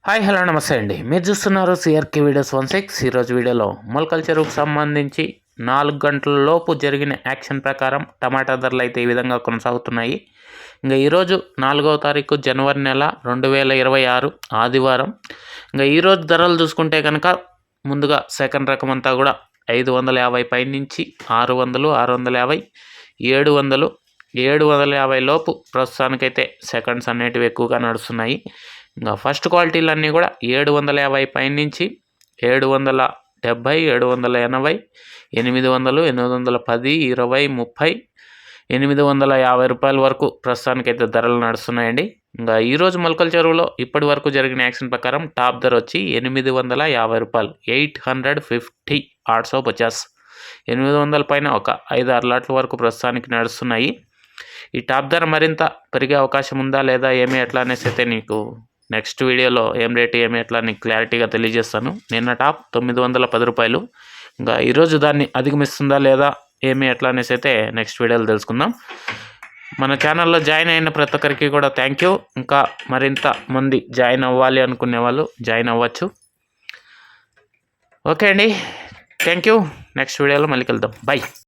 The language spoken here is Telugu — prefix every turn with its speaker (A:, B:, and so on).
A: హాయ్ హలో నమస్తే అండి. మీరు చూస్తున్నారు సిఆర్కే వీడియోస్ 16. ఈరోజు వీడియోలో మొలకల చెరువుకు సంబంధించి 4 గంటల లోపు జరిగిన యాక్షన్ ప్రకారం టమాటా ధరలు అయితే ఈ విధంగా కొనసాగుతున్నాయి. ఇంకా ఈరోజు 4వ తారీఖు జనవరి నెల 2026 ఆదివారం. ఇంకా ఈరోజు ధరలు చూసుకుంటే కనుక ముందుగా సెకండ్ రకం అంతా కూడా 550 పై నుంచి 600, 650, 700, 750 లోపు ప్రస్తుతానికైతే సెకండ్స్ అనేటివి ఎక్కువగా నడుస్తున్నాయి. ఇంకా ఫస్ట్ క్వాలిటీలన్నీ కూడా 750 పై నుంచి 770, 780, 800, 810, 20, 30, 850 రూపాయల వరకు ప్రస్తుతానికైతే ధరలు నడుస్తున్నాయండి. ఇంకా ఈరోజు మొలకల చెరువులో ఇప్పటి వరకు జరిగిన యాక్షన్ ప్రకారం టాప్ ధర వచ్చి 850 రూపాయలు, 850 850 800 పైన ఒక 5-6 లాట్ల వరకు ప్రస్తుతానికి నడుస్తున్నాయి. ఈ టాప్ ధర మరింత పెరిగే అవకాశం ఉందా లేదా ఏమి ఎట్లా అనేసి అయితే నీకు నెక్స్ట్ వీడియోలో ఏం రేటు ఏమి ఎట్లా నీకు క్లారిటీగా తెలియజేస్తాను. నిన్న టాప్ 910 రూపాయలు. ఇంకా ఈరోజు దాన్ని అధిగమిస్తుందా లేదా ఏమి ఎట్లా అనేసి అయితే నెక్స్ట్ వీడియోలో తెలుసుకుందాం. మన ఛానల్లో జాయిన్ అయిన ప్రతి ఒక్కరికి కూడా థ్యాంక్ యూ. ఇంకా మరింత మంది జాయిన్ అవ్వాలి అనుకునే వాళ్ళు జాయిన్ అవ్వచ్చు. ఓకే అండి, థ్యాంక్ యూ. నెక్స్ట్ వీడియోలో మళ్ళీ కలుద్దాం. బై.